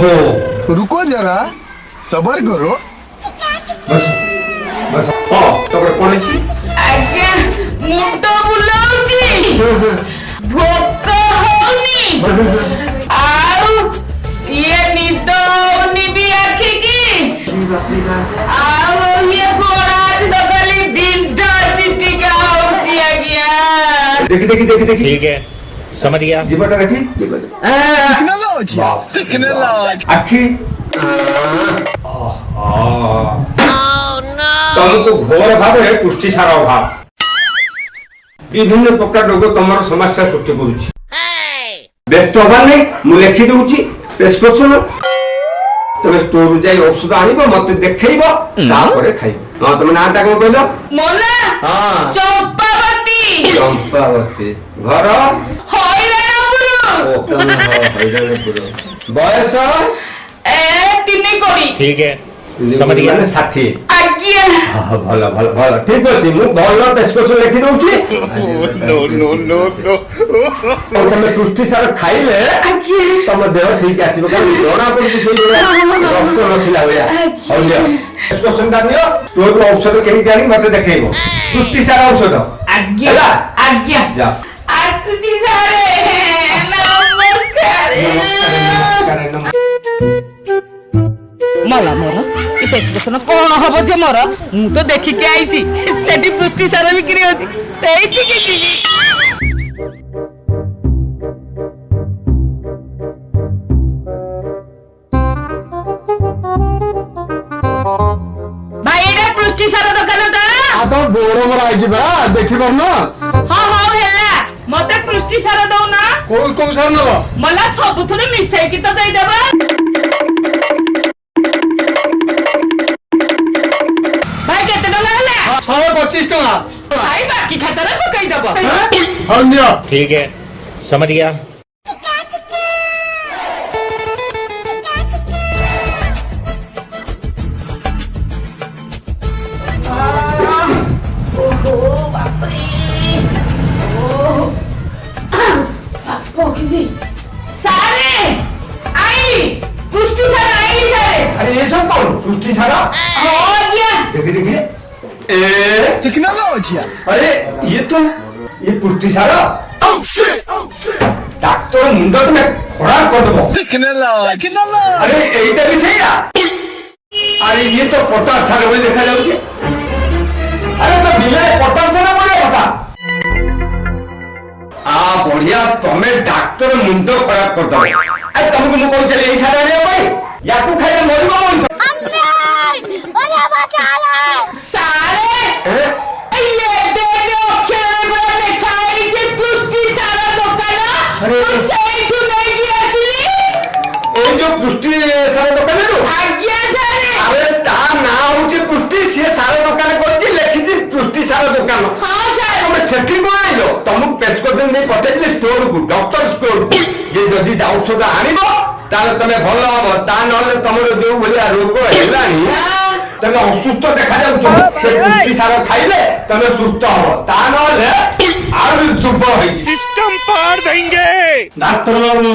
ओहो रुको जरा सबर करो। बस बस हाँ तबरे कौन है आज्ञा मुंड बुलाउची भोक होनी आउ ये निद होनी भी आखी की आउ ये गोड़ा दगली बिंदा चिटिका होची आज्ञा देखी देखी देखी देखी ठीक है समझ गया जीवटा देखी टेक्नोलॉजी आखी तुमको घोर भाव है पुष्टि सार अभाव विभिन्न प्रकार रोग तुम समस्या सृष्टि करुच्ची व्यस्त हबार नहीं मु लिखि दूची प्रेस्क्रिप्शन तुम स्टोर जाई औषध आनिबो मते देखैबो तापरे खाइबो हां तुम नाटा को कहलो मोला हां चंपावती चंपावती घर होइरापुर ओ तुम हैदराबाद बयस ए तिनी कोड़ी ठीक है समझ गया 60 आज्ञा भल भल भल ठीक अछि मु भल प्रेस्क्रिप्शन लिखि दूची तुम पुष्टि सार खाइले तुम देह ठीक आसीबो कारण जणा पड़ुची सेई रक्त नथिला होया हो लियो प्रेस्क्रिप्शन दा दियो स्टोर रो औषध केनी जानी मते देखैबो पुष्टि सार औषध आज्ञा ହେଲା? आज्ञा जा आसुची सारे नमस्कार मला मोर ए प्रेस्क्रिप्शन कोन हबो जे मोर मु तो देखि के आइची सेठी पुष्टि सार बिक्री होची सेठी के भाई एटा पुष्टि सार दुकान दा आ तो बोरो मोर आइछि बा देखि परनो हां हां हेला मते पुष्टि सार दउ ना कोन सर नबो मला सबथुरे मिसाई की तो देई देबा भाई केते टका होला 125 टका भाई बाकी खाता रे पकाई देबो हल नियो ठीक है समझ गया ओहो बाप रे ओ बापो की सारे आई पुष्टि सार आई सारे अरे ये सब कौन पुष्टि सार हो गया देखी देखी ए टेक्नोलॉजी अरे ये पुष्टि सार डॉक्टर मुंड तुम्हें खराब कर देबो टेक्नोलॉजी अरे एटा भी सही अरे ये तो पोटास सार बोली देखा जाउची अरे तो बिना पोटास ना बोले कथा आ बढ़िया तमे डॉक्टर मुंड खराब कर दबो आ तुमको मु कहू चले ए सार आने भाई याकू खाइले मरिबो मनुष्य सारे ये दे दो खेल में खाई जे पुष्टि सार दुकान अरे। तो सही तू नहीं दिया असली ए जो पुष्टि सार दुकान रो आज्ञा सारे अरे ता ना होची पुष्टि से सार दुकान करची लेखिची पुष्टि सार दुकान हां सारे तमे सेठी को आइलो तुमको प्रेस्क्रिप्शन नहीं पठेइले स्टोर को डॉक्टर स्टोर जे जदी औषध आनिबो ताले तमे भलो हबो ता नले तमरो जो भलिया रोग हेलानी तमे असुस्थ देखा जाउछो से पुष्टि सार खाइले तमे सुस्थ हबो ता नले आरु दुब होई सिस्टम पार देंगे डाक्टर बाबू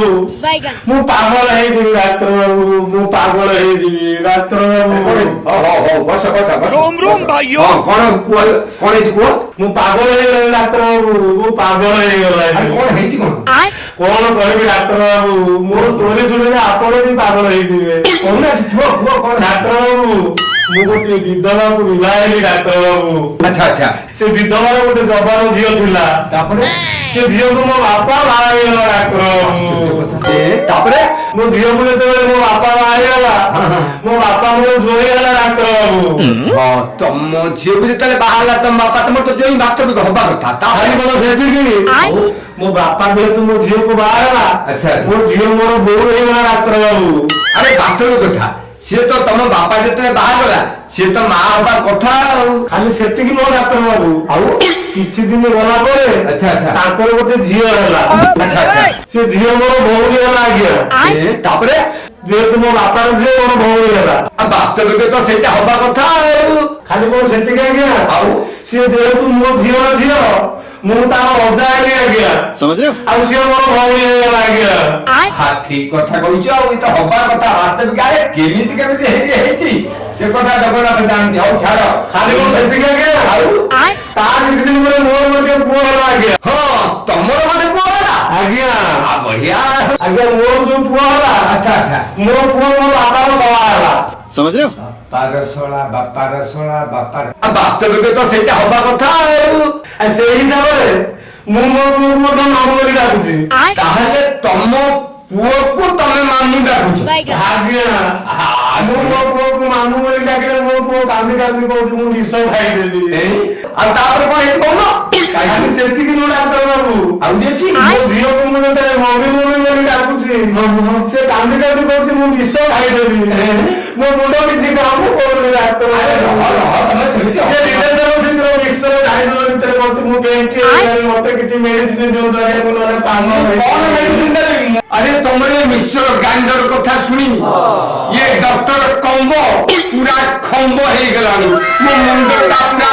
मु पागल है जी डाक्टर बाबू मु पागल है जी डाक्टर बाबू हो बस बस बस रोम रोम भाइयों हां कोन है को मु पागल है डाक्टर बाबू मु पागल है गला कोन है कोन कोन कहबी डाक्टर बाबू मो स्टोरी सुने आपण भी पागल है जी कोन है कोन डाक्टर बाबू मु गोटे विधवा को विवाहली डाक्टर बाबू अच्छा अच्छा से विधवा गोटे जवान झियो थिला तापरे से झियो को मो बापा बाई गला डाक्टर बाबू ए तापरे मो झियो को जेते मो बापा बाई गला मो बापा मो जोई गला डाक्टर बाबू हां तम झियो को जेते बाहला तम बापा तम तो जोई वास्तविक होबा कथा ता हरी बोलो सेठी की मो बापा जे तुम झियो को बाहला अच्छा मो झियो मोर बोर हे गला डाक्टर बाबू अरे वास्तविक कथा से तो तम बापा जेते बाहर गला से तो मां बापा कथा खाली सेति की नो डाक्टर बाबू आउ किछि दिन गला परे अच्छा अच्छा ताकर गोटे झियो होला अच्छा अच्छा से झियो मोर भौरी होला गया ए तापरे ଯେହେତୁ ମୋ ବାପାର ଝିଅ ମୋର ଭଉଣୀ ହେଲା। ବାସ୍ତବିକ ତ ସେଇଟା ହବା କଥା ଆଉ। ଖାଲି କଣ ସେତିକି ଆଜ୍ଞା, ଆଉ ସିଏ ଯେହେତୁ ମୋ ଝିଅର ଝିଅ ମୁଁ ତାର ଅଜା ହେଲି ଆଜ୍ଞା, समझ रहे हो? ଆଉ ସିଏ ମୋର ଭଉଣୀ ହେଇଗଲା ଆଜ୍ଞା। ହଁ ଠିକ କଥା କହିଛ ଆଉ ଏ ତ ହବା କଥା ବାସ୍ତବିକ। ଆରେ କେମିତି ହେଇଛି ସେ କଥା ଜଗନ୍ନାଥ ଜାଣନ୍ତି। ହଉ ଛାଡ। ଖାଲି କଣ ସେତିକି ଆଜ୍ଞା, ଆଉ ତା କିଛି ଦିନ ପରେ ମୋର ଗୋଟେ ପୁଅ ହେଲା ଆଜ୍ଞା। ହଁ ତମର ଗୋଟେ ପୁଅ ହେଲା। ଆଜ୍ଞା ବଢିଆ। ଆଜ୍ଞା ମୋର ଯୋଉ ପୁଅ ହେଲା, ଆଚ୍ଛା ଆଚ୍ଛା। ମୋ ପୁଅ ମୋ ବାପାର ସଭା ହେଲା। समझ रहे हो? ବାପାର ଶଳା ବାସ୍ତବିକ ତ ସେଇଟା ହବା କଥା ଆଉ। ଆଉ ସେଇ ହିସାବରେ ମୁଁ ମୋ ପୁଅକୁ ମଧ୍ୟ ମାମୁଁ ବୋଲି ଡାକୁଛି। ତାହେଲେ ତମ ପୁଅକୁ ତମେ ମାମୁଁ ଡାକୁଛ? ଆଜ୍ଞା ମୁଁ ମୋ ପୁଅକୁ ମାମୁଁ ବୋଲି ଡାକିଲେ ମୋ ପୁଅ କାନ୍ଦି କାନ୍ଦି କହୁଛି ମୁଁ ବିଷ ଖାଇଦେବି। ଆଉ ତାପରେ କଣ ହେଇଛି କହୁନ? ଖାଲି ସେତିକି ନୁହଁ ଡାକ୍ତର ବାବୁ, ଆଉ ଅଛି ମୋ ଝିଅକୁ ମୁଁ ଯେତେବେଳେ ମମି ମମି ବୋଲି ଡାକୁଛି ସେ କାନ୍ଦି କାନ୍ଦି କହୁଛି ମୁଁ ବିଷ ଖାଇଦେବି। ମୋ ମୁଣ୍ଡ କିଛି କାମ କରୁନି ଡାକ୍ତର। ତମେ ସେମିତି ମତେ କିଛି ମେଡିସିନ ଦିଅନ୍ତୁ ଆଜ୍ଞା, ମୁଁ ନହେଲେ ପାନ କଣ ମେଡିସିନ ଦେବି? अरे तुमरे मिक्सर ग्राइंडर कथा सुनी ये डॉक्टर कम्बो पूरा खम्बो हो गलानी मो मुंडा पूरा